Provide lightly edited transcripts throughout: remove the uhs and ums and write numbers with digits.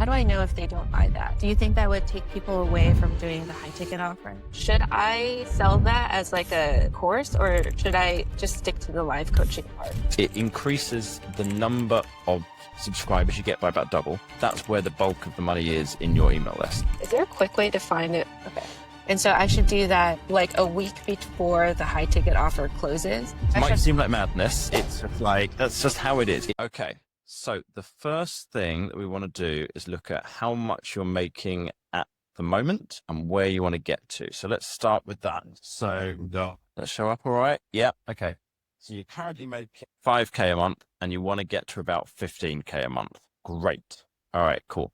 do I know if they don't buy that? Do you think that would take people away from doing the high ticket offer? Should I sell that as like a course, or should I just stick to the live coaching part? It increases the number of subscribers you get by about double. That's where the bulk of the money is in your email list. Is there a quick way to find it? Okay. And so I should do that like a week before the high ticket offer closes. It might seem like madness. It's like, that's just how it is. Okay. So the first thing that we want to do is look at how much you're making at the moment and where you want to get to. So let's start with that. So let's show up. All right. Yeah. Okay. So you currently make 5K a month and you want to get to about 15K a month. Great. All right, cool.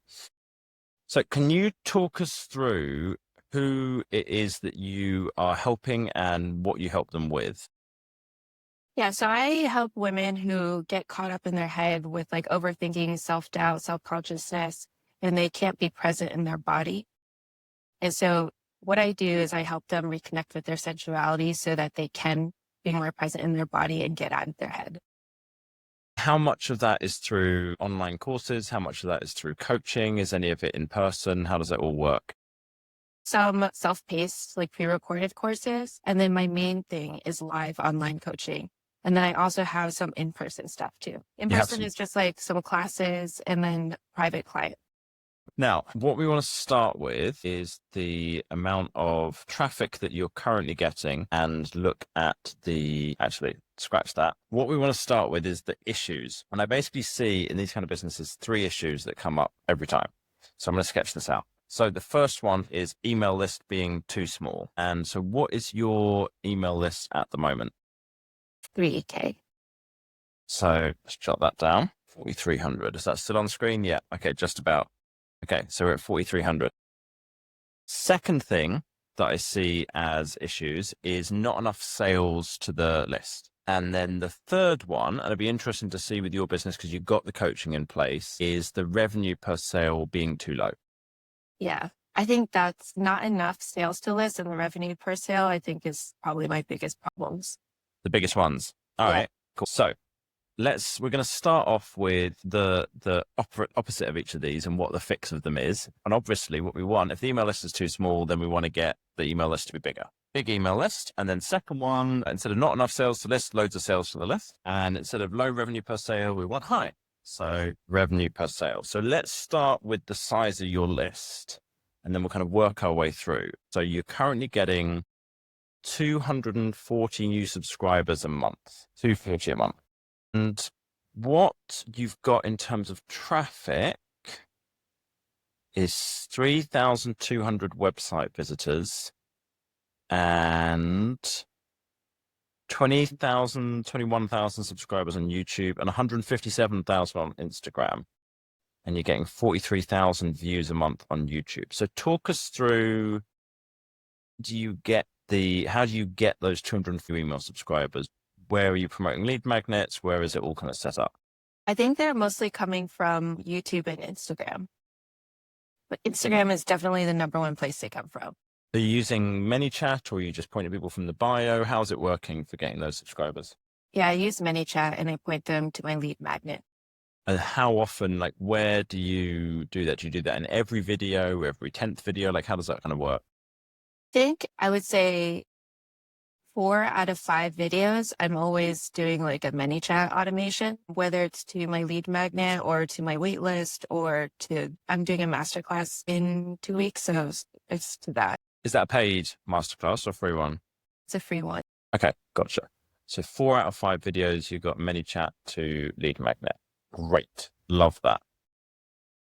So can you talk us through who it is that you are helping and what you help them with? Yeah, so I help women who get caught up in their head with like overthinking, self-doubt, self-consciousness, and they can't be present in their body. And so what I do is I help them reconnect with their sensuality so that they can be more present in their body and get out of their head. How much of that is through online courses? How much of that is through coaching? Is any of it in person? How does it all work? Some self-paced, like pre-recorded courses. And then my main thing is live online coaching. And then I also have some in-person stuff too. In-person is just like some classes and then private client. Now, what we want to start with is the amount of traffic that you're currently getting and look at actually, scratch that. What we want to start with is the issues. And I basically see in these kind of businesses, 3 issues that come up every time. So I'm going to sketch this out. So the first one is email list being too small. And so what is your email list at the moment? 3K. So let's jot that down. 4,300. Is that still on screen? Yeah. Okay. Just about. Okay. So we're at 4,300. Second thing that I see as issues is not enough sales to the list. And then the third one, and it'd be interesting to see with your business because you've got the coaching in place, is the revenue per sale being too low. Yeah, I think that's not enough sales to list, and the revenue per sale, I think, is probably my biggest problems. The biggest ones. All right, cool. So we're going to start off with the opposite of each of these and what the fix of them is. And obviously what we want, if the email list is too small, then we want to get the email list to be bigger. Big email list. And then second one, instead of not enough sales to list, loads of sales to the list. And instead of low revenue per sale, we want high. So revenue per sale. So let's start with the size of your list and then we'll kind of work our way through. So you're currently getting 240 new subscribers a month, 240 a month. And what you've got in terms of traffic is 3,200 website visitors and 20,000, 21,000 subscribers on YouTube and 157,000 on Instagram. And you're getting 43,000 views a month on YouTube. So talk us through, how do you get those 250 email subscribers? Where are you promoting lead magnets? Where is it all kind of set up? I think they're mostly coming from YouTube and Instagram. But Instagram is definitely the number one place they come from. Are you using ManyChat or are you just pointing people from the bio? How's it working for getting those subscribers? Yeah, I use ManyChat and I point them to my lead magnet. And how often, like, where do you do that? Do you do that in every video, every 10th video? Like, how does that kind of work? I would say 4 out of 5 videos, I'm always doing like a ManyChat automation, whether it's to my lead magnet or to my wait list or I'm doing a masterclass in 2 weeks. So it's to that. Is that a paid masterclass or a free one? It's a free one. Okay, gotcha. So 4 out of 5 videos, you've got ManyChat to lead magnet. Great. Love that.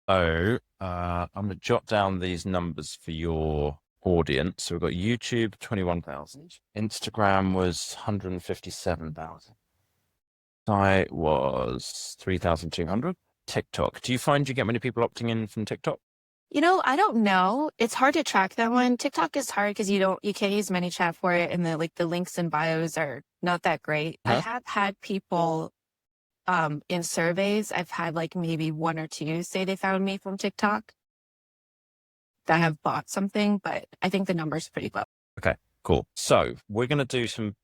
So I'm going to jot down these numbers for your audience. So we've got YouTube, 21,000. Instagram was 157,000. Site was 3,200. TikTok. Do you find you get many people opting in from TikTok? I don't know. It's hard to track that one. TikTok is hard because you can't use ManyChat for it. And the links and bios are not that great. I have had people in surveys, I've had like maybe 1 or 2 say they found me from TikTok that have bought something, but I think the number's pretty low. Okay, cool. So we're going to do some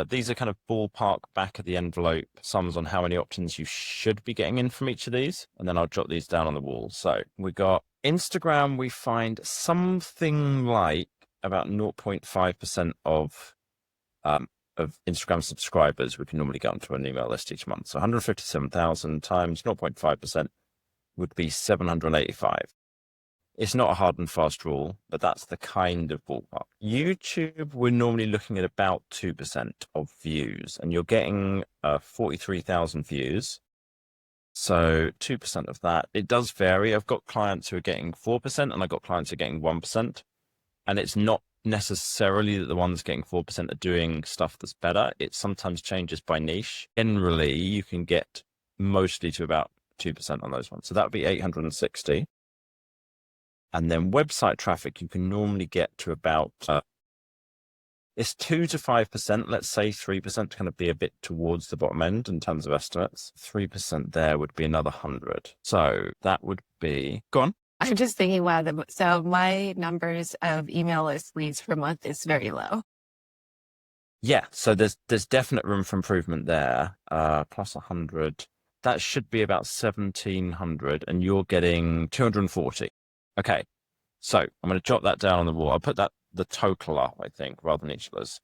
These are kind of ballpark back of the envelope sums on how many opt-ins you should be getting in from each of these. And then I'll jot these down on the wall. So we got Instagram. We find something like about 0.5% of Instagram subscribers we can normally get onto an email list each month. So 157,000 times 0.5% would be 785. It's not a hard and fast rule, but that's the kind of ballpark. YouTube, we're normally looking at about 2% of views, and you're getting 43,000 views. So 2% of that, it does vary. I've got clients who are getting 4%, and I've got clients who are getting 1%. And it's not necessarily that the ones getting 4% are doing stuff that's better. It sometimes changes by niche. Generally, you can get mostly to about 2% on those ones. So that would be 860. And then website traffic, you can normally get to about, it's 2 to 5%, let's say 3% to kind of be a bit towards the bottom end in terms of estimates. 3% there would be another 100. So that would be, go on. I'm just thinking, wow, so my numbers of email list leads per month is very low. Yeah, so there's definite room for improvement there. Plus 100, that should be about 1,700, and you're getting 240. Okay, so I'm going to jot that down on the wall. I'll put the total up, I think, rather than each of those.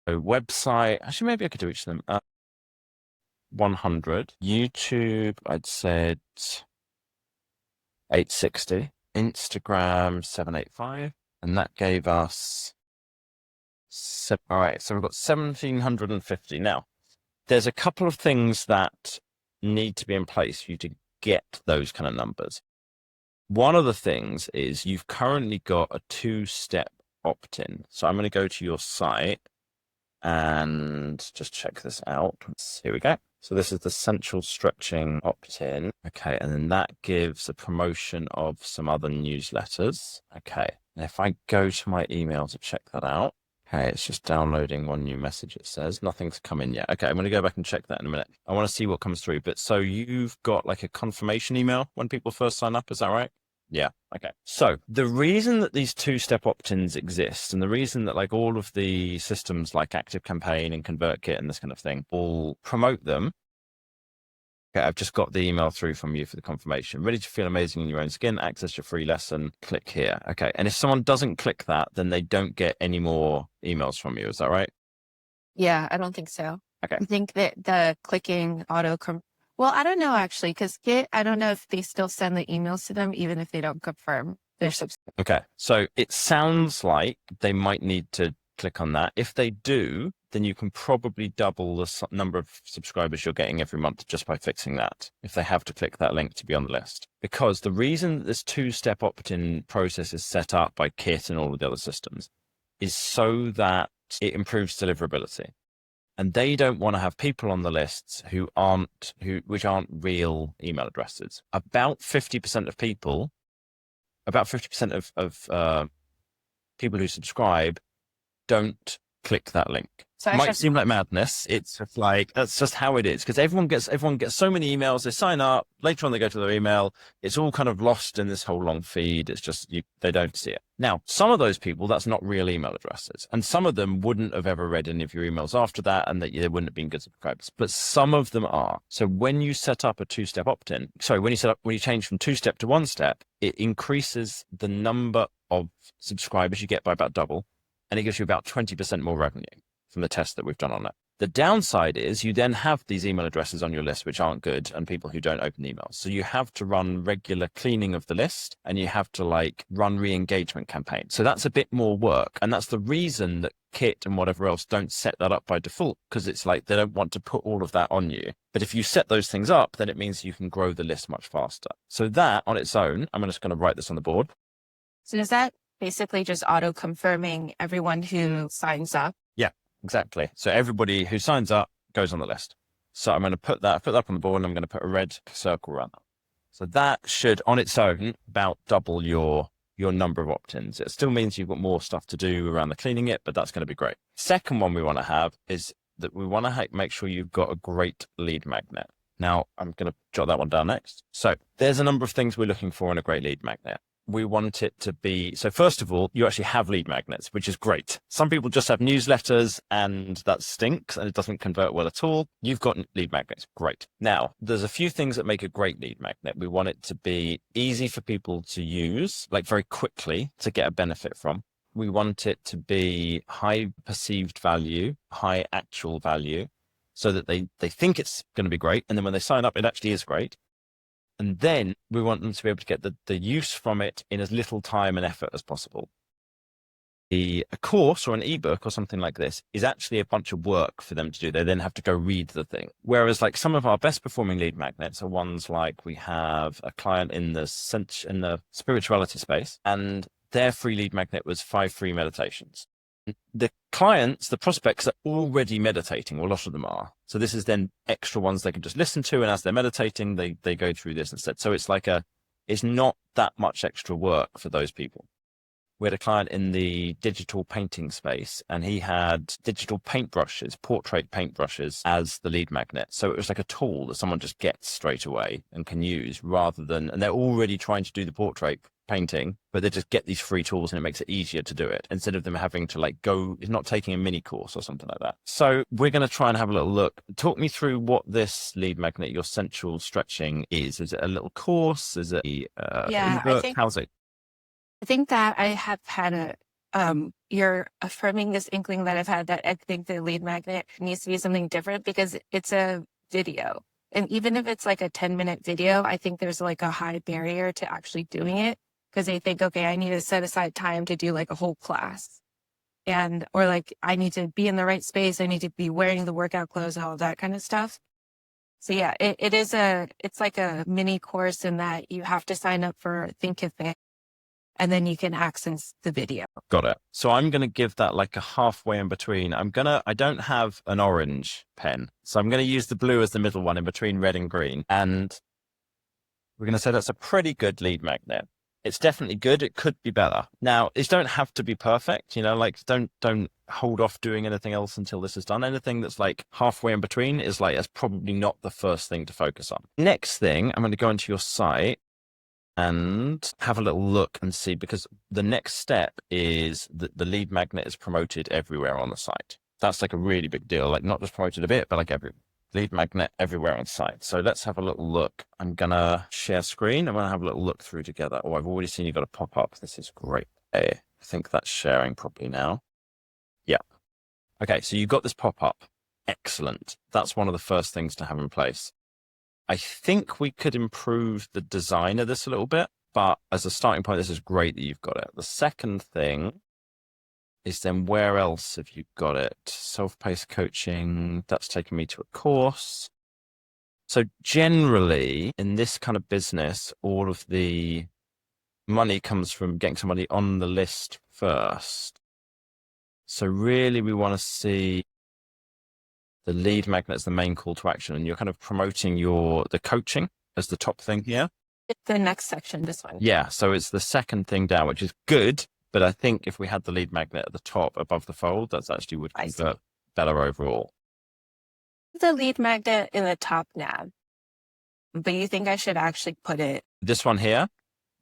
So website, actually, maybe I could do each of them. 100. YouTube, I'd said 860. Instagram, 785. And that gave us, all right, so we've got 1,750. Now, there's a couple of things that need to be in place for you to get those kind of numbers. One of the things is you've currently got a 2-step opt-in. So I'm going to go to your site and just check this out. Here we go. So this is the central stretching opt-in. Okay, and then that gives a promotion of some other newsletters. Okay, and if I go to my email to check that out, okay, it's just downloading one new message, it says. Nothing's come in yet. Okay, I'm going to go back and check that in a minute. I want to see what comes through. But so you've got like a confirmation email when people first sign up, is that right? Yeah. Okay. So the reason that these 2-step opt-ins exist, and the reason that like all of the systems like ActiveCampaign and ConvertKit and this kind of thing all promote them. Okay, I've just got the email through from you for the confirmation. Ready to feel amazing in your own skin? Access your free lesson. Click here. Okay. And if someone doesn't click that, then they don't get any more emails from you. Is that right? Yeah, I don't think so. Okay. I think that the clicking well, I don't know actually, because Git, I don't know if they still send the emails to them, even if they don't confirm their subscription. Okay. So it sounds like they might need to click on that. If they do, then you can probably double the number of subscribers you're getting every month just by fixing that, if they have to click that link to be on the list. Because the reason that this 2-step opt-in process is set up by Kit and all of the other systems is so that it improves deliverability. And they don't want to have people on the lists which aren't real email addresses. About 50% of people, of people who subscribe don't click that link. So it might seem like madness. It's just like, that's just how it is. Because everyone gets so many emails, they sign up, later on they go to their email. It's all kind of lost in this whole long feed. It's just, they don't see it. Now, some of those people, that's not real email addresses. And some of them wouldn't have ever read any of your emails after that, and that they wouldn't have been good subscribers. But some of them are. So when you set up a 2-step opt-in, when you change from 2-step to 1-step, it increases the number of subscribers you get by about double. And it gives you about 20% more revenue from the test that we've done on it. The downside is you then have these email addresses on your list which aren't good, and people who don't open emails. So you have to run regular cleaning of the list, and you have to like run re-engagement campaigns. So that's a bit more work. And that's the reason that Kit and whatever else don't set that up by default, because it's like they don't want to put all of that on you. But if you set those things up, then it means you can grow the list much faster. So that on its own, I'm just going to write this on the board. So does that basically just auto-confirming everyone who signs up? Yeah, exactly. So everybody who signs up goes on the list. So I'm going to put that up on the board, and I'm going to put a red circle around that. So that should on its own about double your number of opt-ins. It still means you've got more stuff to do around the cleaning it, but that's going to be great. Second one we want to have is that we want to make sure you've got a great lead magnet. Now I'm going to jot that one down next. So there's a number of things we're looking for in a great lead magnet. we want it to be, so first of all, you actually have lead magnets, which is great. Some people just have newsletters and that stinks and it doesn't convert well at all. You've got lead magnets. Great. Now, there's a few things that make a great lead magnet. We want it to be easy for people to use, like very quickly to get a benefit from. We want it to be high perceived value, high actual value, so that they think it's going to be great. And then when they sign up, it actually is great. And then we want them to be able to get the use from it in as little time and effort as possible. A course or an ebook or something like this is actually a bunch of work for them to do. They then have to go read the thing. Whereas like some of our best performing lead magnets are ones like we have a client in the spirituality space, and their free lead magnet was 5 free meditations. The clients, the prospects are already meditating, or a lot of them are. So this is then extra ones they can just listen to. And as they're meditating, they go through this instead. So it's like it's not that much extra work for those people. We had a client in the digital painting space, and he had digital paintbrushes, portrait paintbrushes as the lead magnet. So it was like a tool that someone just gets straight away and can use rather than, and they're already trying to do the portrait painting, but they just get these free tools and it makes it easier to do it instead of them having to like go, it's not taking a mini course or something like that. So we're going to try and have a little look. Talk me through what this lead magnet, your central stretching is. Is it a little course? Is it ebook? How's it? I think that I have had you're affirming this inkling that I've had, that I think the lead magnet needs to be something different because it's a video. And even if it's like a 10-minute video, I think there's like a high barrier to actually doing it because they think, okay, I need to set aside time to do like a whole class. Or like I need to be in the right space. I need to be wearing the workout clothes, all of that kind of stuff. So yeah, it's like a mini course in that you have to sign up for Thinkific and then you can access the video. Got it. So I'm going to give that like a halfway in between. I don't have an orange pen, so I'm going to use the blue as the middle one in between red and green. And we're going to say that's a pretty good lead magnet. It's definitely good. It could be better. Now, these don't have to be perfect, like don't hold off doing anything else until this is done. Anything that's like halfway in between is like, that's probably not the first thing to focus on. Next thing, I'm going to go into your site and have a little look and see, because the next step is that the lead magnet is promoted everywhere on the site. That's like a really big deal, like not just promoted a bit, but like every lead magnet everywhere on site. So let's have a little look. I'm going to share screen. I'm going to have a little look through together. Oh, I've already seen you got a pop up. This is great. Hey, I think that's sharing properly now. Yeah. Okay. So you got this pop up. Excellent. That's one of the first things to have in place. I think we could improve the design of this a little bit, but as a starting point, this is great that you've got it. The second thing is then where else have you got it? Self-paced coaching, that's taken me to a course. So generally in this kind of business, all of the money comes from getting somebody on the list first. So really we want to see the lead magnet as the main call to action, and you're kind of promoting the coaching as the top thing here. It's the next section, this one. Yeah. So it's the second thing down, which is good. But I think if we had the lead magnet at the top above the fold, that's actually would convert better overall. The lead magnet in the top nav, but you think I should actually put it? This one here?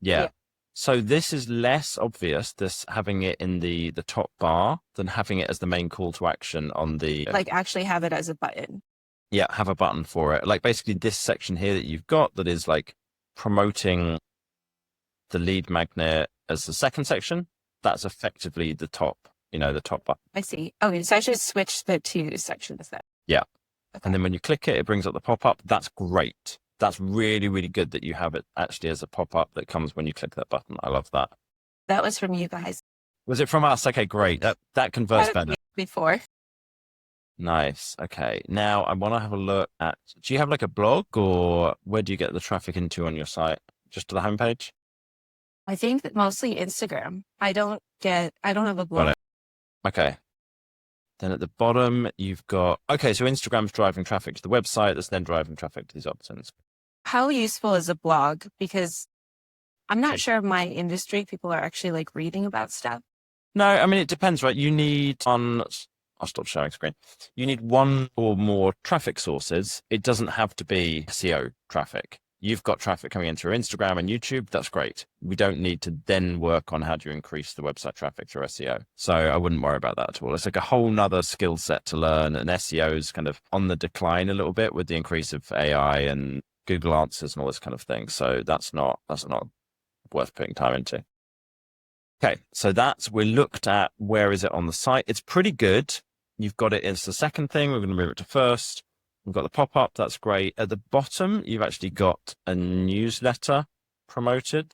Yeah. So this is less obvious, this having it in the top bar than having it as the main call to action on the... Like actually have it as a button. Yeah, have a button for it. Like basically this section here that you've got that is like promoting the lead magnet as the second section, that's effectively the top, the top button. I see. Okay, so I should switch the two sections then. Yeah. Okay. And then when you click it, it brings up the pop-up. That's great. That's really, really good that you have it actually as a pop-up that comes when you click that button. I love that. That was from you guys. Was it from us? Okay, great. That converts better. Before. Nice. Okay. Now I want to have a look at, do you have like a blog, or where do you get the traffic into on your site? Just to the homepage? I think that mostly Instagram. I don't have a blog. Got it. Okay. Then at the bottom, you've got, okay, so Instagram's driving traffic to the website, that's then driving traffic to these options. How useful is a blog? Because I'm not sure my industry, people are actually like reading about stuff. No, I mean, it depends, right? You need I'll stop sharing screen. You need one or more traffic sources. It doesn't have to be SEO traffic. You've got traffic coming in through Instagram and YouTube. That's great. We don't need to then work on how do you increase the website traffic through SEO. So I wouldn't worry about that at all. It's like a whole nother skill set to learn. And SEO is kind of on the decline a little bit with the increase of AI and Google Answers and all this kind of thing. So that's not worth putting time into. Okay, so we looked at where is it on the site. It's pretty good. You've got it as the second thing. We're going to move it to first. We've got the pop-up. That's great. At the bottom, you've actually got a newsletter promoted.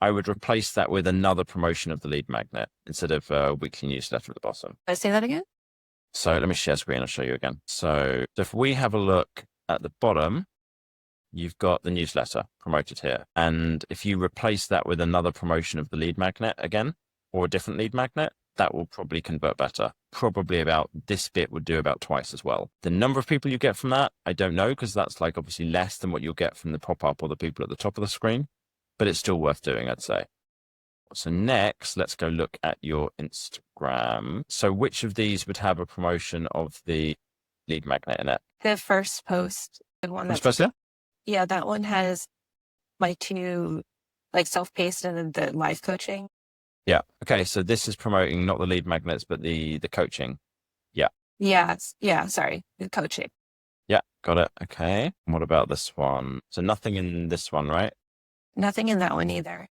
I would replace that with another promotion of the lead magnet instead of a weekly newsletter at the bottom. I say that again? So let me share screen. I'll show you again. So if we have a look at the bottom, you've got the newsletter promoted here. And if you replace that with another promotion of the lead magnet again, or a different lead magnet, that will probably convert better. Probably about this bit would do about twice as well. The number of people you get from that, I don't know, because that's like obviously less than what you'll get from the pop-up or the people at the top of the screen, but it's still worth doing, I'd say. So next, let's go look at your Instagram. So which of these would have a promotion of the lead magnet in it? The first post, the one that's, yeah, that one has my two like self-paced and then the live coaching. Yeah. Okay. So this is promoting not the lead magnets, but the coaching. Yeah. Yes. Yeah. Sorry. The coaching. Yeah. Got it. Okay. And what about this one? So nothing in this one, right? Nothing in that one either.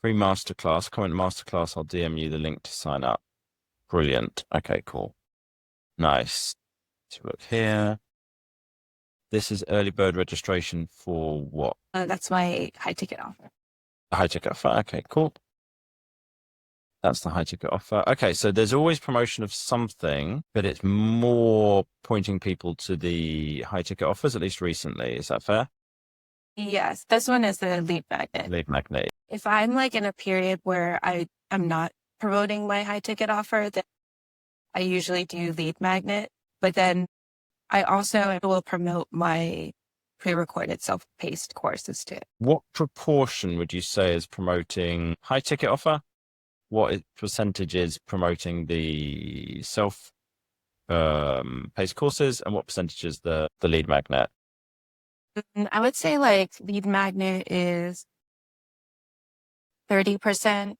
Free masterclass, comment masterclass. I'll DM you the link to sign up. Brilliant. Okay, cool. Nice. Let's look here. This is early bird registration for what? That's my high ticket offer. A high ticket offer. Okay, cool. That's the high ticket offer. Okay, so there's always promotion of something, but it's more pointing people to the high ticket offers, at least recently. Is that fair? Yes, this one is the lead magnet. Lead magnet. If I'm like in a period where I am not promoting my high ticket offer, then I usually do lead magnet, but then I also will promote my pre-recorded self-paced courses too. What proportion would you say is promoting high ticket offer? What percentage is promoting the self-paced courses, and what percentage is the lead magnet? I would say like lead magnet is 30%.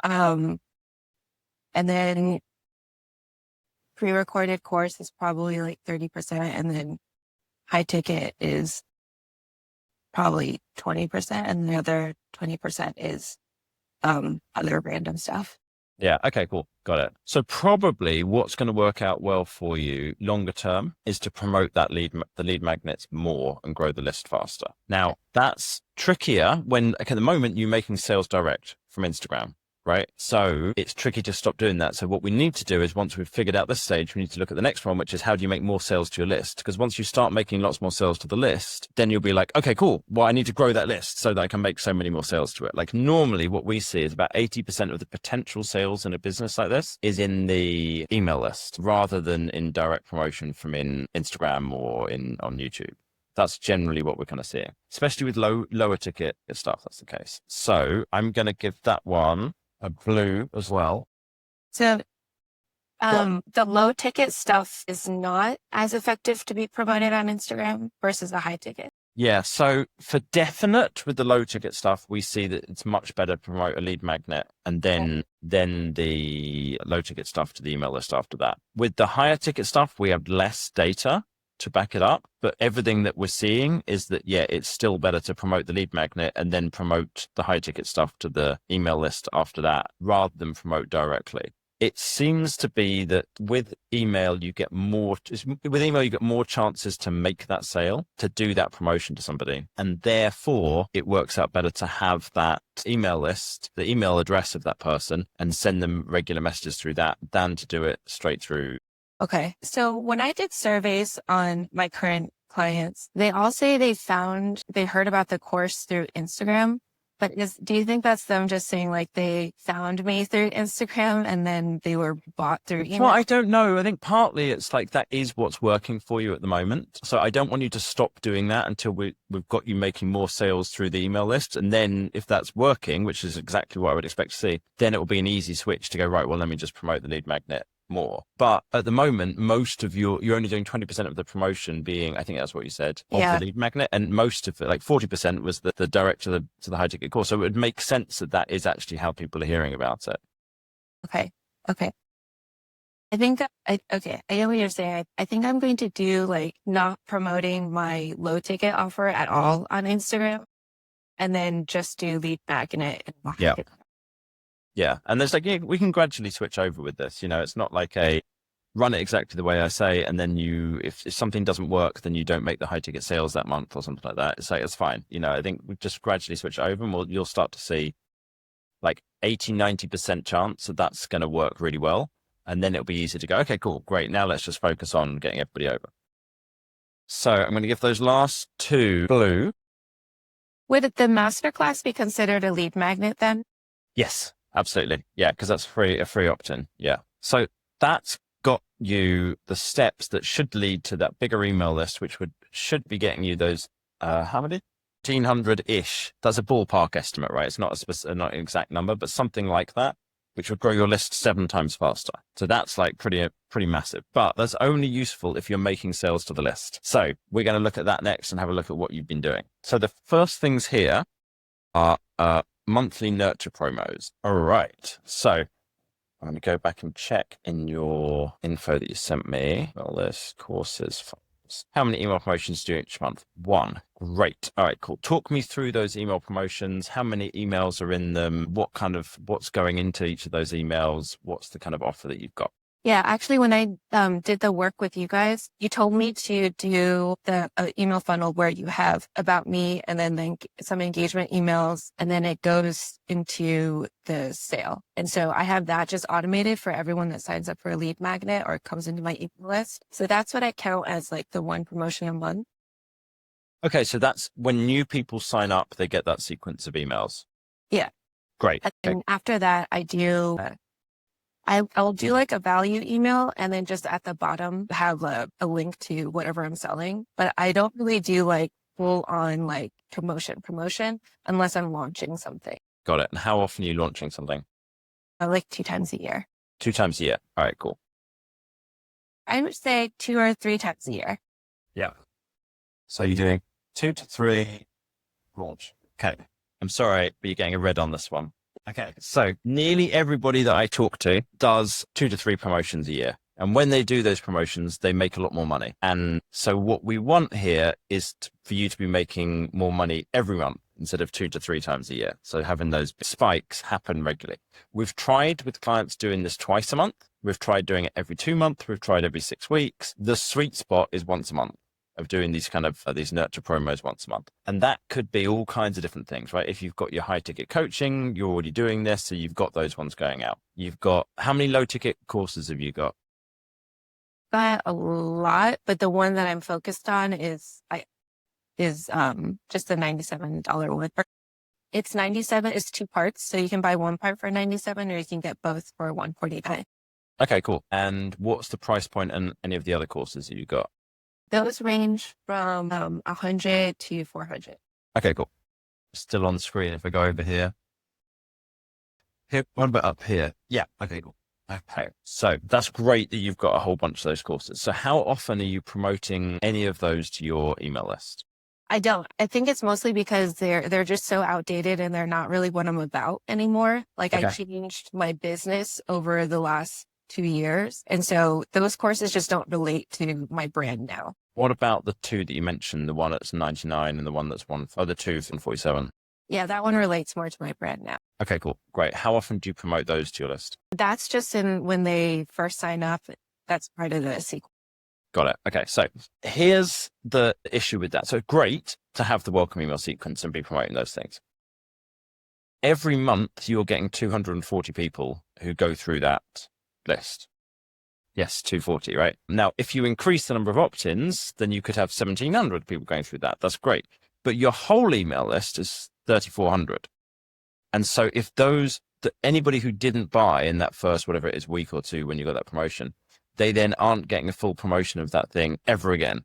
And then pre-recorded course is probably like 30%. And then high ticket is probably 20%. And the other 20% is other random stuff. Yeah. Okay, cool. Got it. So probably what's going to work out well for you longer term is to promote the lead magnets more and grow the list faster. Now that's trickier when at the moment you're making sales direct from Instagram, right? So it's tricky to stop doing that. So what we need to do is once we've figured out this stage, we need to look at the next one, which is how do you make more sales to your list? Because once you start making lots more sales to the list, then you'll be like, okay, cool. Well, I need to grow that list so that I can make so many more sales to it. Like normally what we see is about 80% of the potential sales in a business like this is in the email list rather than in direct promotion from in Instagram or on YouTube. That's generally what we're kind of seeing, especially with lower ticket stuff. That's the case. So I'm going to give that one a blue as well. So the low ticket stuff is not as effective to be promoted on Instagram versus the high ticket. Yeah. So for definite with the low ticket stuff, we see that it's much better to promote a lead magnet and then the low ticket stuff to the email list after that. With the higher ticket stuff, we have less data to back it up, but everything that we're seeing is that, yeah, it's still better to promote the lead magnet and then promote the high ticket stuff to the email list after that rather than promote directly. It seems to be that with email, you get more chances to make that sale, to do that promotion to somebody. And therefore it works out better to have that email list, the email address of that person, and send them regular messages through that than to do it straight through. Okay. So when I did surveys on my current clients, they all say they heard about the course through Instagram. But do you think that's them just saying like they found me through Instagram and then they were bought through email? Well, I don't know. I think partly it's like that is what's working for you at the moment. So I don't want you to stop doing that until we've got you making more sales through the email list. And then if that's working, which is exactly what I would expect to see, then it will be an easy switch to go, right, well, let me just promote the lead magnet more. But at the moment, most of you're only doing 20% of the promotion being, I think that's what you said, of Yeah. the lead magnet. And most of it, like 40% was the direct to the high ticket course. So it would make sense that that is actually how people are hearing about it. Okay. Okay. I think I know what you're saying. I think I'm going to do like not promoting my low ticket offer at all on Instagram and then just do lead magnet and Yeah. market. Yeah. And there's like, we can gradually switch over with this. It's not like run it exactly the way I say. And then if something doesn't work, then you don't make the high ticket sales that month or something like that. It's like, it's fine. I think we just gradually switch over and you'll start to see like 80-90% chance that that's going to work really well. And then it'll be easy to go, okay, cool, great. Now let's just focus on getting everybody over. So I'm going to give those last two blue. Would the masterclass be considered a lead magnet then? Yes, absolutely. Yeah, because that's a free opt-in. Yeah. So that's got you the steps that should lead to that bigger email list, which should be getting you those, how many? 1,500-ish. That's a ballpark estimate, right? It's not not an exact number, but something like that, which would grow your list 7 times faster. So that's like pretty massive, but that's only useful if you're making sales to the list. So we're going to look at that next and have a look at what you've been doing. So the first things here are monthly nurture promos. All right. So I'm going to go back and check in your info that you sent me. Well, this courses. How many email promotions do you each month? 1. Great. All right, cool. Talk me through those email promotions. How many emails are in them? What's going into each of those emails? What's the kind of offer that you've got? Yeah, actually, when I did the work with you guys, you told me to do the email funnel where you have about me and then some engagement emails, and then it goes into the sale. And so I have that just automated for everyone that signs up for a lead magnet or comes into my email list. So that's what I count as like the 1 promotion a month. Okay, so that's when new people sign up, they get that sequence of emails. Yeah. Great. And okay. after that, I'll do like a value email and then just at the bottom have a link to whatever I'm selling. But I don't really do like full on like promotion unless I'm launching something. Got it. And how often are you launching something? Like 2 times a year. 2 times a year. All right, cool. I would say 2 or 3 times a year. Yeah. So you're doing 2 to 3 launch. Okay. I'm sorry, but you're getting a red on this one. Okay. So nearly everybody that I talk to does 2 to 3 promotions a year. And when they do those promotions, they make a lot more money. And so what we want here is for you to be making more money every month instead of 2 to 3 times a year. So having those spikes happen regularly. We've tried with clients doing this twice a month. We've tried doing it every 2 months. We've tried every 6 weeks. The sweet spot is once a month of doing these kind of these nurture promos once a month. And that could be all kinds of different things, right? If you've got your high ticket coaching, you're already doing this. So you've got those ones going out. You've got, how many low ticket courses have you got? Got a lot, but the one that I'm focused on is just the $97 one. It's 97, it's 2 parts. So you can buy 1 part for 97 or you can get both for 149. Okay, cool. And what's the price point on any of the other courses that you got? Those range from 100 to 400. Okay, cool. Still on the screen if I go over here. Here, what about up here? Yeah, okay, cool. Okay, so that's great that you've got a whole bunch of those courses. So how often are you promoting any of those to your email list? I don't. I think it's mostly because they're just so outdated and they're not really what I'm about anymore. Like I changed my business over the last 2 years. And so those courses just don't relate to my brand now. What about the 2 that you mentioned, the one that's 99 and the one that's the 2 from 47? Yeah, that one relates more to my brand now. Okay, cool. Great. How often do you promote those to your list? That's just when they first sign up. That's part of the sequence. Got it. Okay. So here's the issue with that. So great to have the welcome email sequence and be promoting those things. Every month you're getting 240 people who go through that list. Yes, 240, right? Now, if you increase the number of opt-ins, then you could have 1,700 people going through that. That's great. But your whole email list is 3,400. And so if anybody who didn't buy in that first, whatever it is, week or 2 when you got that promotion, they then aren't getting a full promotion of that thing ever again.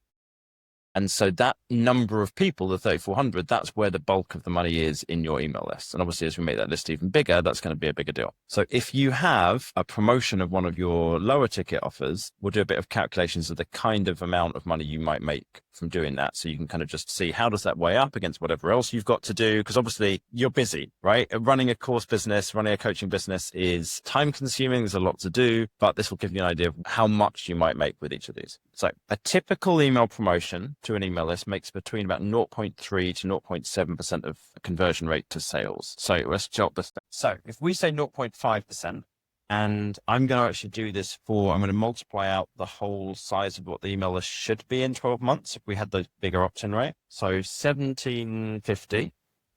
And so that number of people, the 3,400, that's where the bulk of the money is in your email list. And obviously, as we make that list even bigger, that's going to be a bigger deal. So if you have a promotion of one of your lower ticket offers, we'll do a bit of calculations of the kind of amount of money you might make from doing that. So you can kind of just see how does that weigh up against whatever else you've got to do? Because obviously you're busy, right? Running a course business, running a coaching business is time consuming. There's a lot to do, but this will give you an idea of how much you might make with each of these. So a typical email promotion to an email list makes between about 0.3 to 0.7% of conversion rate to sales. So let's jot this down. So if we say 0.5%, and I'm going to actually do this I'm going to multiply out the whole size of what the email list should be in 12 months if we had the bigger opt-in rate. So 1750.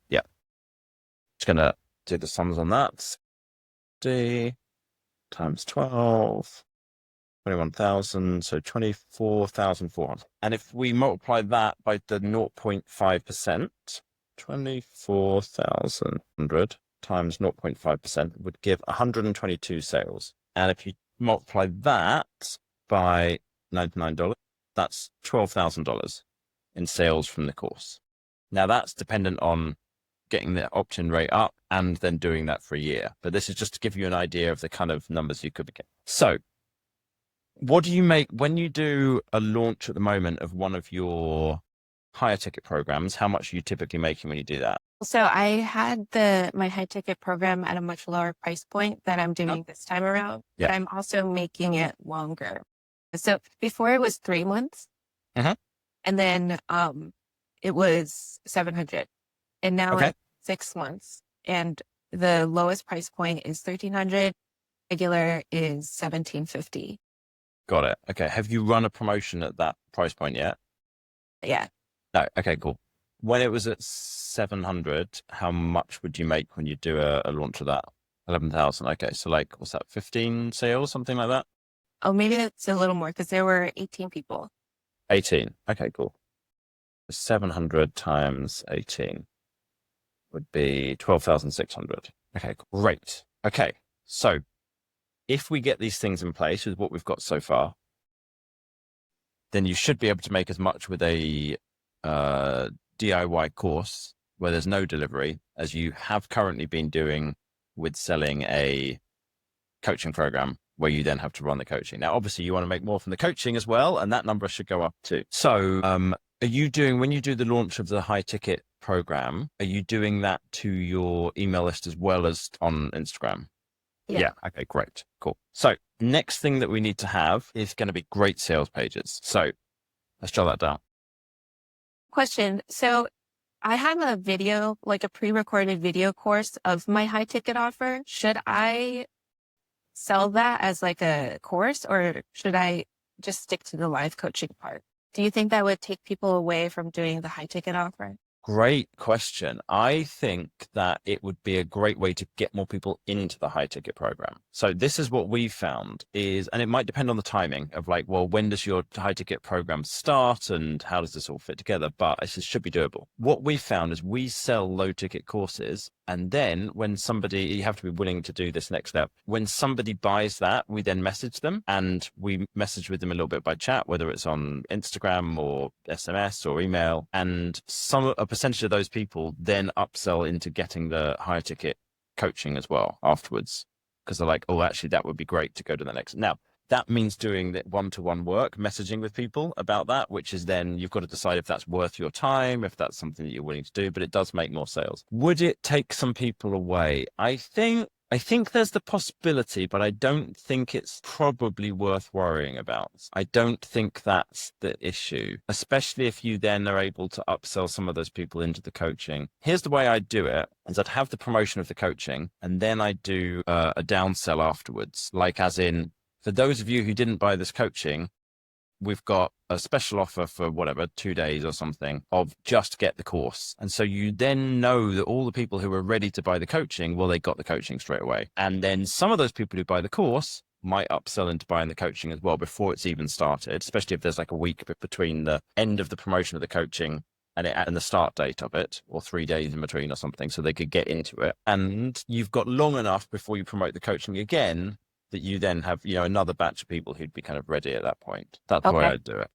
Yeah. Just going to do the sums on that. D times 12. 21,000, so 24,400. And if we multiply that by the 0.5%, 24,100 times 0.5% would give 122 sales. And if you multiply that by $99, that's $12,000 in sales from the course. Now that's dependent on getting the opt-in rate up and then doing that for a year. But this is just to give you an idea of the kind of numbers you could be getting. So what do you make when you do a launch at the moment of one of your higher ticket programs? How much are you typically making when you do that? So I had my high ticket program at a much lower price point that I'm doing this time around, but I'm also making it longer. So before it was 3 months, and then it was 700, and now it's 6 months, and the lowest price point is 1,300. Regular is 1,750. Got it. Okay. Have you run a promotion at that price point yet? Yeah. No. Okay, cool. When it was at 700, how much would you make when you do a launch of that? 11,000. Okay. So like, what's that? 15 sales, something like that? Oh, maybe it's a little more because there were 18 people. 18. Okay, cool. 700 times 18 would be 12,600. Okay, great. Okay. So if we get these things in place with what we've got so far, then you should be able to make as much with a DIY course where there's no delivery as you have currently been doing with selling a coaching program where you then have to run the coaching. Now, obviously you want to make more from the coaching as well, and that number should go up too. So are you doing, when you do the launch of the high ticket program, are you doing that to your email list as well as on Instagram? Yeah. Okay, great. Cool. So next thing that we need to have is going to be great sales pages. So let's jot that down. Question. So I have a video, like a pre-recorded video course of my high ticket offer. Should I sell that as like a course, or should I just stick to the live coaching part? Do you think that would take people away from doing the high ticket offer? Great question. I think that it would be a great way to get more people into the high ticket program. So this is what we found is, and it might depend on the timing of like, well, when does your high ticket program start and how does this all fit together? But it should be doable. What we found is we sell low ticket courses. And then when somebody, you have to be willing to do this next step. When somebody buys that, we then message them and we message with them a little bit by chat, whether it's on Instagram or SMS or email. And a percentage of those people then upsell into getting the higher ticket coaching as well afterwards. Because they're like, oh, actually, that would be great to go to the next. Now, that means doing the one-to-one work, messaging with people about that, which is then you've got to decide if that's worth your time, if that's something that you're willing to do, but it does make more sales. Would it take some people away? I think there's the possibility, but I don't think it's probably worth worrying about. I don't think that's the issue, especially if you then are able to upsell some of those people into the coaching. Here's the way I do it, is I'd have the promotion of the coaching, and then I do a downsell afterwards, like as in, for those of you who didn't buy this coaching, we've got a special offer for whatever, 2 days or something of just get the course. And so you then know that all the people who are ready to buy the coaching, well, they got the coaching straight away. And then some of those people who buy the course might upsell into buying the coaching as well before it's even started, especially if there's like a week between the end of the promotion of the coaching and the start date of it, or 3 days in between or something, so they could get into it. And you've got long enough before you promote the coaching again that you then have, another batch of people who'd be kind of ready at that point. That's the way I'd do it.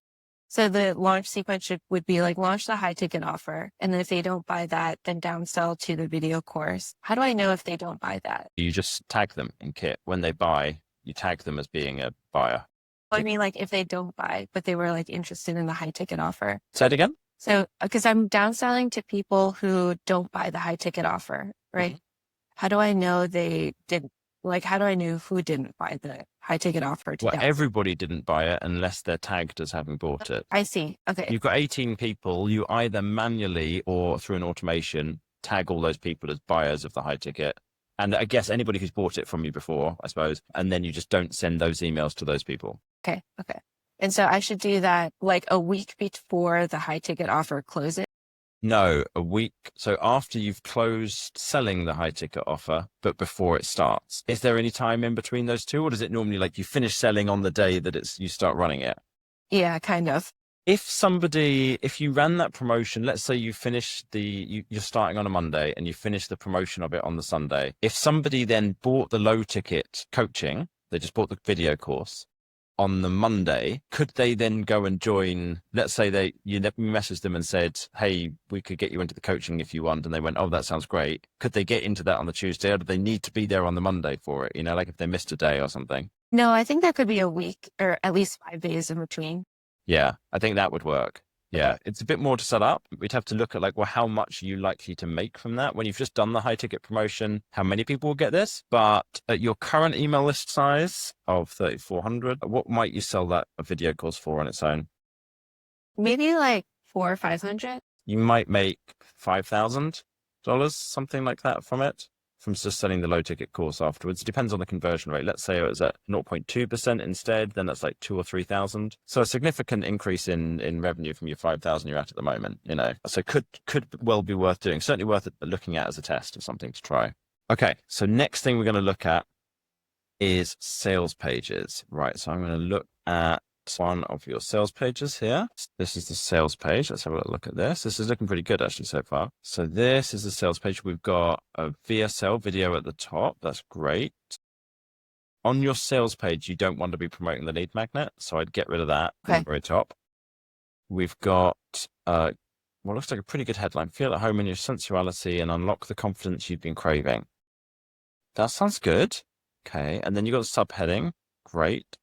So the launch sequence would be like launch the high ticket offer. And then if they don't buy that, then downsell to the video course. How do I know if they don't buy that? You just tag them in Kit. When they buy, you tag them as being a buyer. I mean, like if they don't buy, but they were like interested in the high ticket offer. Say it again. So, because I'm downselling to people who don't buy the high ticket offer, right? Mm-hmm. How do I know they didn't? Like, how do I know who didn't buy the high ticket offer? Well, everybody didn't buy it unless they're tagged as having bought it. I see. Okay. You've got 18 people. You either manually or through an automation tag all those people as buyers of the high ticket. And I guess anybody who's bought it from you before, I suppose. And then you just don't send those emails to those people. Okay. Okay. And so I should do that like a week before the high ticket offer closes? No, a week. So after you've closed selling the high ticket offer, but before it starts. Is there any time in between those two? Or does it normally like you finish selling on the day that you start running it? Yeah, kind of. If you ran that promotion, let's say you finish you're starting on a Monday and you finish the promotion of it on the Sunday. If somebody then bought the low ticket coaching, they just bought the video course on the Monday, could they then go and join? Let's say you messaged them and said, hey, we could get you into the coaching if you want. And they went, oh, that sounds great. Could they get into that on the Tuesday, or do they need to be there on the Monday for it? You know, like if they missed a day or something. No, I think there could be a week or at least 5 days in between. Yeah, I think that would work. Yeah, it's a bit more to set up. We'd have to look at like, well, how much are you likely to make from that? When you've just done the high ticket promotion, how many people will get this? But at your current email list size of 3,400, what might you sell that a video course for on its own? Maybe like 400 or 500. You might make $5,000, something like that from it, from just selling the low ticket course afterwards. It depends on the conversion rate. Let's say it was at 0.2% instead, then that's like 2,000 or 3,000. So a significant increase in revenue from your 5,000 you're at the moment, you know. So could well be worth doing. Certainly worth looking at as a test of something to try. Okay, so next thing we're going to look at is sales pages. Right, so I'm going to look at one of your sales pages here. This is the sales page. Let's have a look at this. This is looking pretty good actually so far. So this is the sales page. We've got a VSL video at the top. That's great. On your sales page, you don't want to be promoting the lead magnet, so I'd get rid of that at the very top. We've got what looks like a pretty good headline. Feel at home in your sensuality and unlock the confidence you've been craving. That sounds good. Okay, and then you've got the subheading. Great.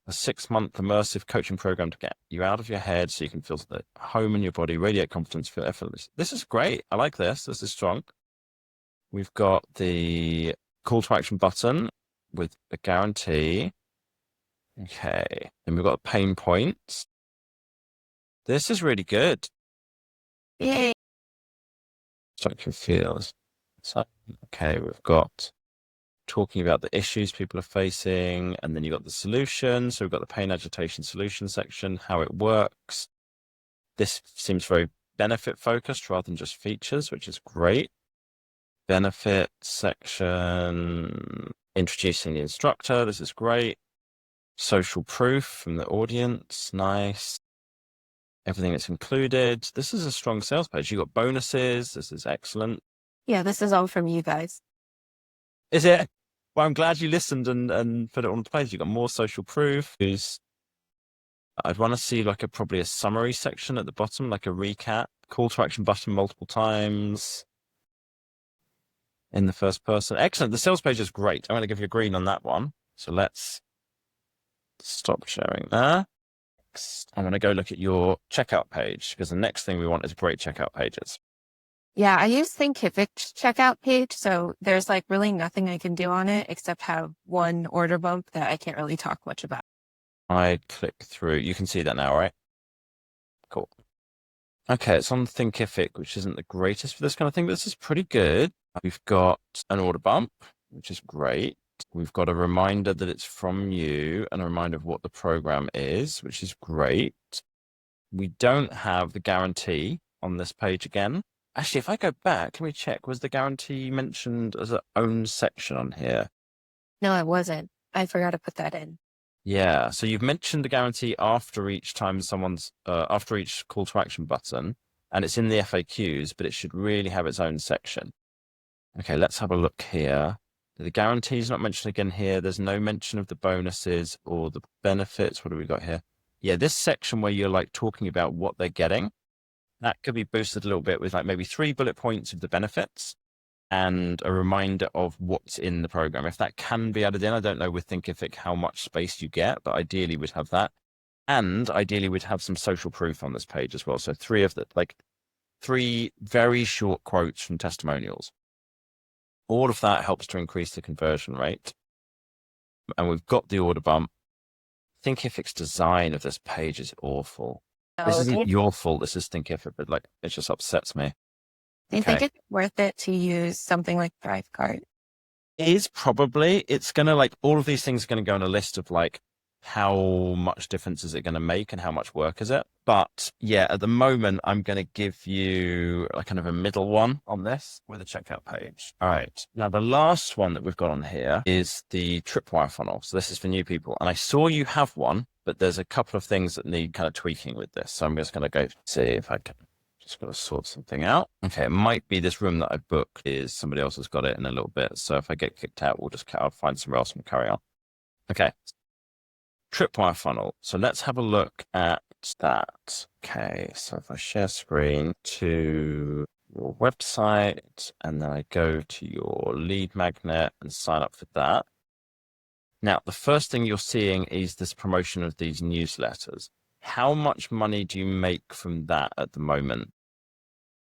A 6-month immersive coaching program to get you out of your head so you can feel the home in your body, radiate confidence, feel effortless. This is great. I like this. This is strong. We've got the call to action button with a guarantee. Okay. And we've got pain points. This is really good. Yay. Structure feels. So, okay, we've got talking about the issues people are facing, and then you've got the solution. So we've got the pain agitation solution section, how it works. This seems very benefit focused rather than just features, which is great. Benefit section, introducing the instructor. This is great. Social proof from the audience. Nice. Everything that's included. This is a strong sales page. You've got bonuses. This is excellent. Yeah, this is all from you guys. Is it? Well, I'm glad you listened and put it on the page. You've got more social proof. I'd want to see like probably a summary section at the bottom, like a recap, call to action button multiple times in the first person. Excellent. The sales page is great. I'm going to give you a green on that one. So let's stop sharing there. Next, I'm going to go look at your checkout page, because the next thing we want is great checkout pages. Yeah, I use Thinkific's checkout page, so there's like really nothing I can do on it except have one order bump that I can't really talk much about. I click through. You can see that now, right? Cool. Okay, it's on Thinkific, which isn't the greatest for this kind of thing, but this is pretty good. We've got an order bump, which is great. We've got a reminder that it's from you and a reminder of what the program is, which is great. We don't have the guarantee on this page again. Actually, if I go back, let me check. Was the guarantee mentioned as an own section on here? No, it wasn't. I forgot to put that in. Yeah. So you've mentioned the guarantee after each time after each call to action button, and it's in the FAQs, but it should really have its own section. Okay, let's have a look here. The guarantee is not mentioned again here. There's no mention of the bonuses or the benefits. What have we got here? yeah, this section where you're like talking about what they're getting, that could be boosted a little bit with like maybe 3 bullet points of the benefits and a reminder of what's in the program. If that can be added in, I don't know with Thinkific how much space you get, but ideally we'd have that. And ideally we'd have some social proof on this page as well. So 3 very short quotes from testimonials. All of that helps to increase the conversion rate. And we've got the order bump. Thinkific's design of this page is awful. This isn't your fault. This is Thinkific, but like, it just upsets me. Do you think it's worth it to use something like ThriveCart? Is probably. It's going to like, all of these things are going to go on a list of like, how much difference is it going to make and how much work is it? But yeah, at the moment, I'm going to give you a kind of a middle one on this with a checkout page. All right. Now, the last one that we've got on here is the Tripwire funnel. So this is for new people. And I saw you have one, but there's a couple of things that need kind of tweaking with this. So I'm just going to go see if I can. Just got to sort something out. Okay, it might be this room that I booked is somebody else has got it in a little bit. So if I get kicked out, I'll find somewhere else and carry on. Okay. Tripwire funnel. So let's have a look at that. Okay, so if I share screen to your website and then I go to your lead magnet and sign up for that. Now, the first thing you're seeing is this promotion of these newsletters. How much money do you make from that at the moment?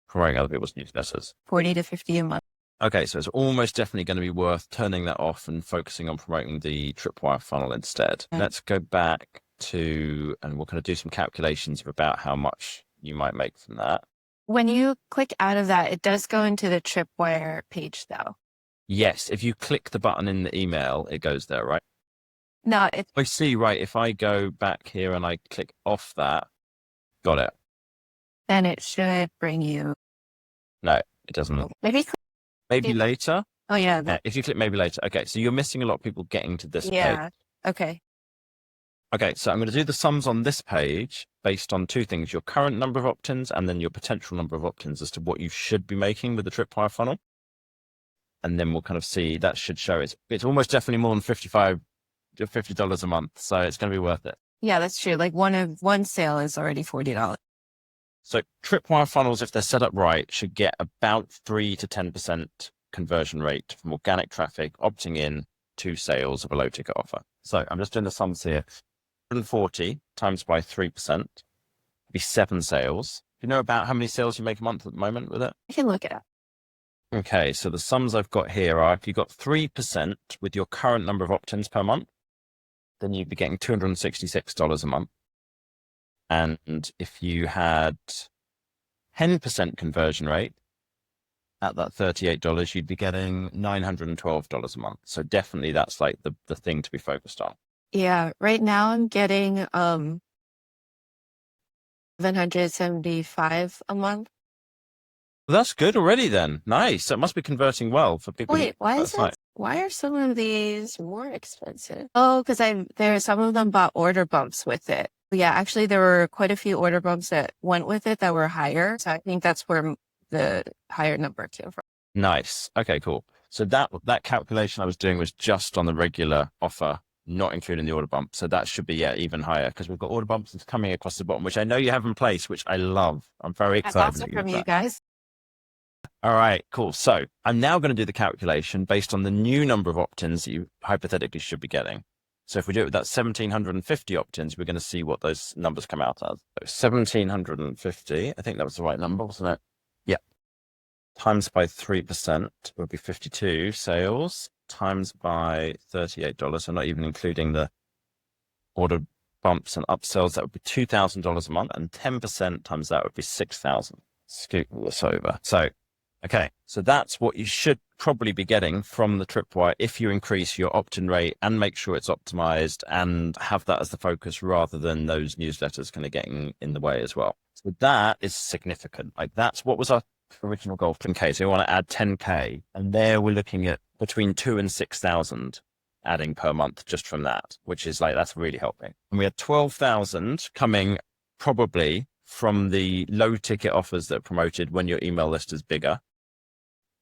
Promoting other people's newsletters. 40 to 50 a month. Okay, so it's almost definitely going to be worth turning that off and focusing on promoting the Tripwire funnel instead. Okay. Let's go back to, and we're going to do some calculations about how much you might make from that. When you click out of that, it does go into the Tripwire page though. Yes, if you click the button in the email, it goes there, right? No, it's I see, right. If I go back here and I click off that, got it. then it should bring you. No, it doesn't. Maybe later. Oh yeah. Yeah, if you click maybe later. Okay, so you're missing a lot of people getting to this page. Okay. Okay, so I'm going to do the sums on this page based on 2 things, your current number of opt-ins and then your potential number of opt-ins as to what you should be making with the Tripwire funnel. And then we'll kind of see, that should show it's almost definitely more than $50 a month. So it's going to be worth it. Yeah, that's true. Like one sale is already $40. So Tripwire funnels, if they're set up right, should get about 3 to 10% conversion rate from organic traffic opting in to sales of a low ticket offer. So I'm just doing the sums here. 140 times by 3% would be 7 sales. Do you know about how many sales you make a month at the moment with it? I can look it up. Okay, so the sums I've got here are if you got 3% with your current number of opt-ins per month, then you'd be getting $266 a month. And if you had 10% conversion rate at that $38, you'd be getting $912 a month. So definitely that's like the thing to be focused on. Yeah, right now I'm getting $775 a month. Well, that's good already then. Nice. So it must be converting well for people. Wait, why are some of these more expensive? Oh, because some of them bought order bumps with it. Yeah, actually there were quite a few order bumps that went with it that were higher. So I think that's where the higher number came from. Nice. Okay, cool. So that calculation I was doing was just on the regular offer, not including the order bump. So that should be, even higher because we've got order bumps coming across the bottom, which I know you have in place, which I love. I'm very excited. That's awesome from you guys. All right, cool. So I'm now going to do the calculation based on the new number of opt-ins that you hypothetically should be getting. So if we do it with that 1,750 opt-ins, we're going to see what those numbers come out as. So 1,750, I think that was the right number, wasn't it? Yeah. Times by 3% would be 52 sales, times by $38. So not even including the order bumps and upsells, that would be $2,000 a month, and 10% times that would be 6,000. Scoot this over. So, okay, so that's what you should probably be getting from the Tripwire if you increase your opt-in rate and make sure it's optimized and have that as the focus rather than those newsletters kind of getting in the way as well. So that is significant. Like that's what was our original goal. 10K. So we want to add 10K, and there we're looking at between 2,000 and 6,000 adding per month just from that, which is like, that's really helping. And we had 12,000 coming probably from the low ticket offers that are promoted when your email list is bigger.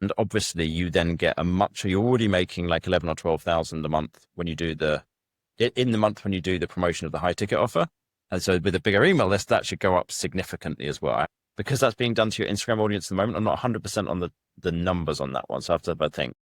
And obviously you then get you're already making like 11 or 12,000 a month when you do in the month when you do the promotion of the high ticket offer. And so with a bigger email list, that should go up significantly as well. Because that's being done to your Instagram audience at the moment, I'm not 100% on the numbers on that one. So I have to have a think.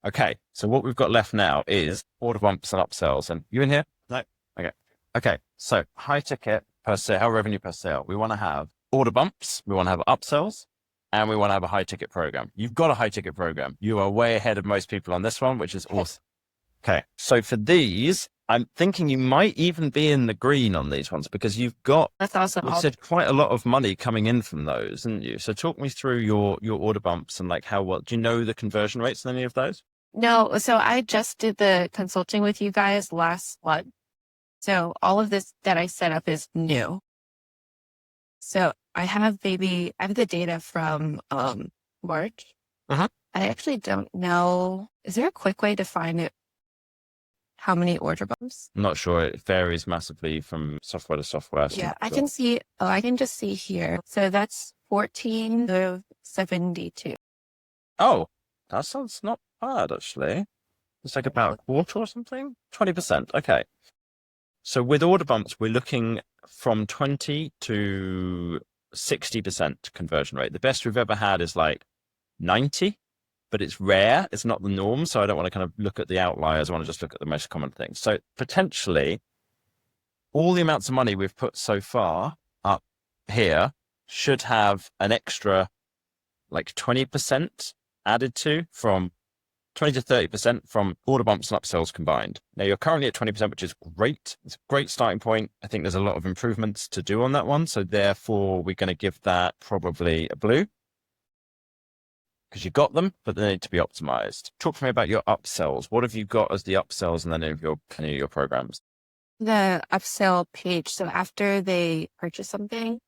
Okay, so what we've got left now is order bumps and upsells. And you in here? No? Okay. Okay, so high ticket per sale, revenue per sale. We want to have order bumps, we want to have upsells, and we want to have a high ticket program. You've got a high ticket program. You are way ahead of most people on this one, which is awesome. Okay, so for these, I'm thinking you might even be in the green on these ones because you've got, That's awesome. you said quite a lot of money coming in from those, didn't you? So talk me through your order bumps and like how well, do you know the conversion rates on any of those? No, so I just did the consulting with you guys last month. So all of this that I set up is new. So I have the data from March. Uh-huh. I actually don't know. Is there a quick way to find it? How many order bumps? I'm not sure. It varies massively from software to software. So Yeah, I can see. Oh, I can just see here. So that's 14 of 72. Oh, that sounds not bad, actually. It's like about a quarter or something? 20%. Okay. So with order bumps, we're looking from 20 to 60% conversion rate. The best we've ever had is like 90, but it's rare. It's not the norm. So I don't want to kind of look at the outliers. I want to just look at the most common things. So potentially all the amounts of money we've put so far up here should have an extra like 20% added to from 20 to 30% from order bumps and upsells combined. Now you're currently at 20%, which is great. It's a great starting point. I think there's a lot of improvements to do on that one. So therefore we're going to give that probably a blue because you got them, but they need to be optimized. Talk to me about your upsells. What have you got as the upsells and then any of your programs? The upsell page. So after they purchase something,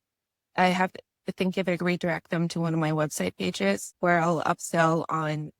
I think if I redirect them to one of my website pages where I'll upsell on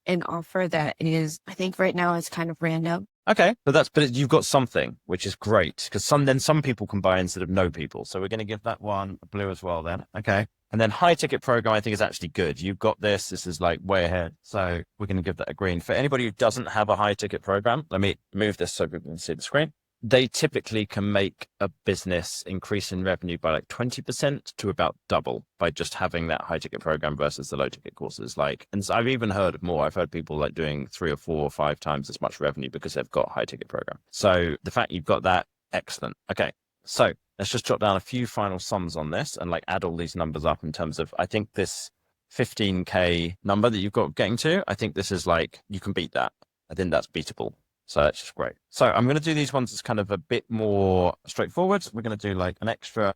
an offer that is, I think right now it's kind of random. Okay, but you've got something, which is great because some people can buy instead of no people. So we're going to give that one a blue as well then. Okay. And then high ticket program, I think is actually good. You've got this. This is like way ahead. So we're going to give that a green. For anybody who doesn't have a high ticket program, let me move this so people can see the screen. They typically can make a business increase in revenue by like 20% to about double by just having that high ticket program versus the low ticket courses. And I've even heard of more. I've heard people like doing 3 or 4 or 5 times as much revenue because they've got high ticket program. So the fact you've got that, excellent. Okay. So let's just jot down a few final sums on this and like add all these numbers up in terms of, I think this 15K number that you've got getting to, I think this is like, you can beat that. I think that's beatable. So that's just great. So I'm going to do these ones as kind of a bit more straightforward. We're going to do like an extra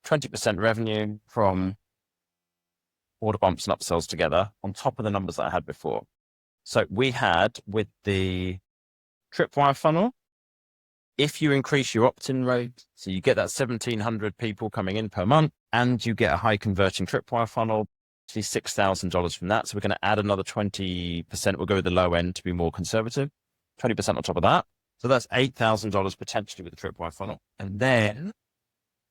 20% revenue from order bumps and upsells together on top of the numbers that I had before. So we had with the Tripwire funnel, if you increase your opt-in rate, so you get that 1,700 people coming in per month and you get a high converting Tripwire funnel, actually $6,000 from that. So we're going to add another 20%. We'll go with the low end to be more conservative. 20% on top of that. So that's $8,000 potentially with the Tripwire funnel. And then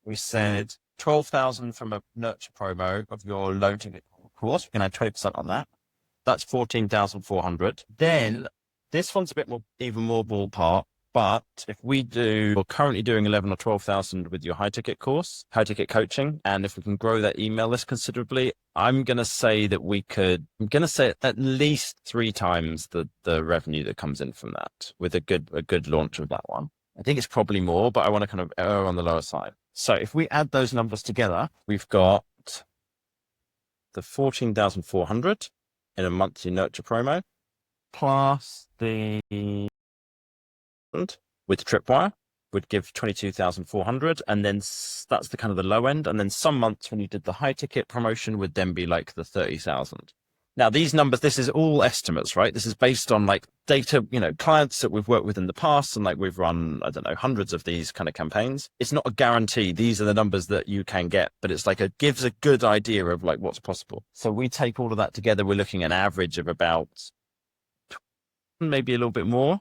we said 12,000 from a nurture promo of your low ticket course. We can add 20% on that. That's 14,400. Then this one's a bit more, even more ballpark. But if we're currently doing 11 or 12,000 with your high ticket course, high ticket coaching, and if we can grow that email list considerably, I'm going to say at least 3 times the revenue that comes in from that with a good launch of that one. I think it's probably more, but I want to kind of err on the lower side. So if we add those numbers together, we've got the 14,400 in a monthly nurture promo plus the with Tripwire would give 22,400. And then that's the kind of the low end. And then some months when you did the high ticket promotion would then be like the 30,000. Now these numbers, this is all estimates, right? This is based on like data, clients that we've worked with in the past and like we've run, I don't know, hundreds of these kind of campaigns. It's not a guarantee. These are the numbers that you can get, but it's like gives a good idea of like what's possible. So we take all of that together. We're looking at an average of about maybe a little bit more.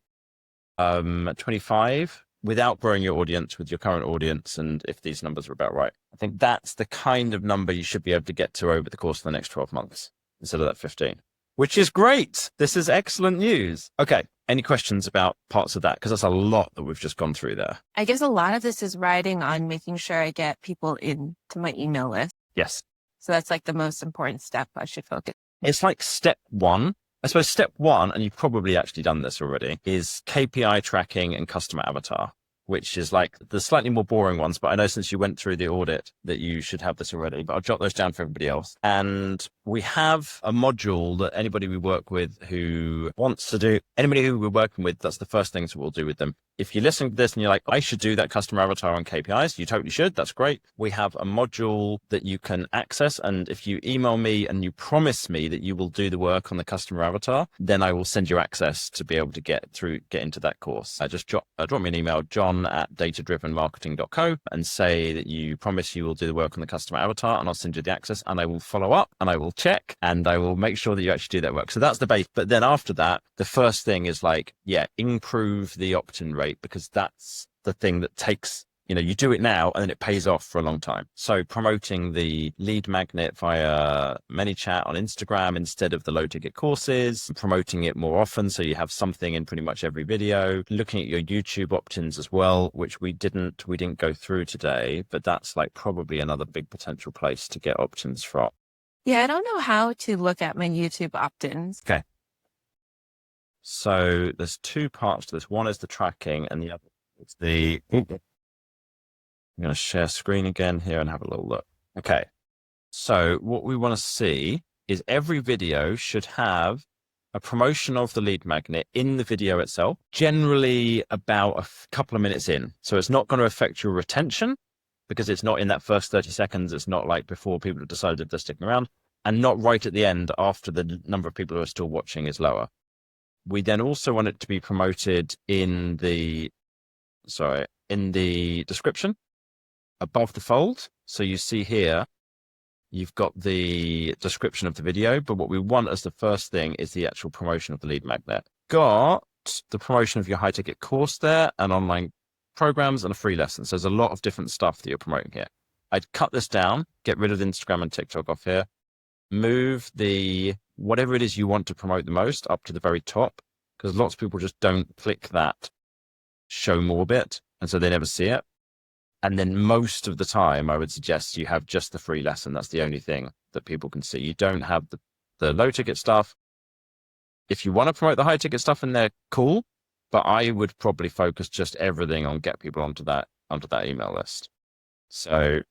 25 without growing your audience with your current audience. And if these numbers are about right, I think that's the kind of number you should be able to get to over the course of the next 12 months instead of that 15, which is great. This is excellent news. Okay. Any questions about parts of that? Because that's a lot that we've just gone through there. I guess a lot of this is riding on making sure I get people into my email list. Yes. So that's like the most important step I should focus. It's like step one. I suppose step one, and you've probably actually done this already, is KPI tracking and customer avatar, which is like the slightly more boring ones. But I know since you went through the audit that you should have this already, but I'll jot those down for everybody else. And we have a module that anybody we work with who wants to do, anybody who we're working with, that's the first things we'll do with them. If you're listening to this and you're like, I should do that customer avatar on KPIs, you totally should. That's great. We have a module that you can access. And if you email me and you promise me that you will do the work on the customer avatar, then I will send you access to be able to get into that course. Just drop me an email, john@datadrivenmarketing.co, and say that you promise you will do the work on the customer avatar, and I'll send you the access, and I will follow up and I will check and I will make sure that you actually do that work. So that's the base. But then after that, the first thing is like, improve the opt-in rate, because that's the thing that takes, you do it now and then it pays off for a long time. So promoting the lead magnet via ManyChat on Instagram instead of the low ticket courses, promoting it more often so you have something in pretty much every video, looking at your YouTube opt-ins as well, which we didn't go through today, but that's like probably another big potential place to get opt-ins from. Yeah, I don't know how to look at my YouTube opt-ins. Okay. So there's two parts to this. One is the tracking and the other is I'm going to share screen again here and have a little look. Okay. So what we want to see is every video should have a promotion of the lead magnet in the video itself, generally about a couple of minutes in. So it's not going to affect your retention because it's not in that first 30 seconds. It's not like before people have decided if they're sticking around, and not right at the end after the number of people who are still watching is lower. We then also want it to be promoted in the description above the fold. So you see here, you've got the description of the video, but what we want as the first thing is the actual promotion of the lead magnet. Got the promotion of your high ticket course there, and online programs, and a free lesson. So there's a lot of different stuff that you're promoting here. I'd cut this down, get rid of Instagram and TikTok off here, move whatever it is you want to promote the most up to the very top, because lots of people just don't click that show more bit, and so they never see it. And then most of the time, I would suggest you have just the free lesson. That's the only thing that people can see. You don't have the low ticket stuff. If you want to promote the high ticket stuff in there, cool. But I would probably focus just everything on get people onto that email list. So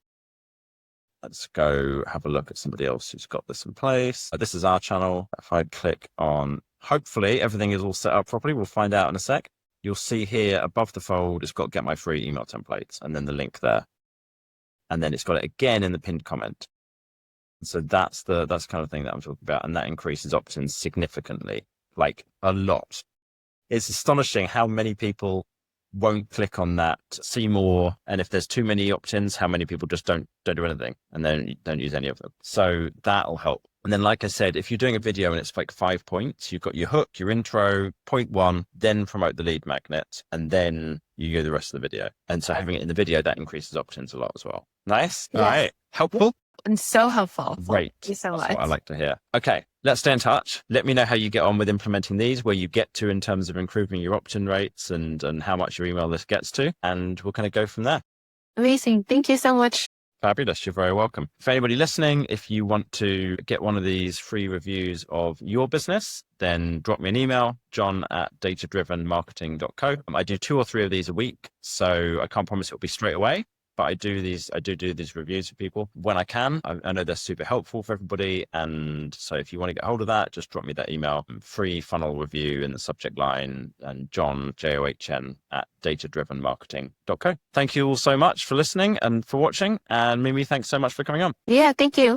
let's go have a look at somebody else who's got this in place. This is our channel. If I click on, hopefully everything is all set up properly. We'll find out in a sec. You'll see here above the fold, it's got get my free email templates and then the link there. And then it's got it again in the pinned comment. So that's the kind of thing that I'm talking about. And that increases opt-ins significantly, like a lot. It's astonishing how many people won't click on that, see more. And if there's too many opt-ins, how many people just don't do anything and then don't use any of them. So that'll help. And then, like I said, if you're doing a video and it's like 5 points, you've got your hook, your intro, point 1, then promote the lead magnet, and then you go the rest of the video. And so having it in the video, that increases opt-ins a lot as well. Nice. Yes. All right. Helpful? And so helpful. Great. Thank you so much. That's what I like to hear. Okay. Let's stay in touch. Let me know how you get on with implementing these, where you get to in terms of improving your opt-in rates and how much your email list gets to. And we'll kind of go from there. Amazing. Thank you so much. Fabulous. You're very welcome. For anybody listening, if you want to get one of these free reviews of your business, then drop me an email, john@datadrivenmarketing.co. I do 2 or 3 of these a week, so I can't promise it'll be straight away, but I do these reviews for people when I can. I know they're super helpful for everybody. And so if you want to get hold of that, just drop me that email, free funnel review in the subject line, and John, JOHN @datadrivenmarketing.co. Thank you all so much for listening and for watching. And Mimi, thanks so much for coming on. Yeah, thank you.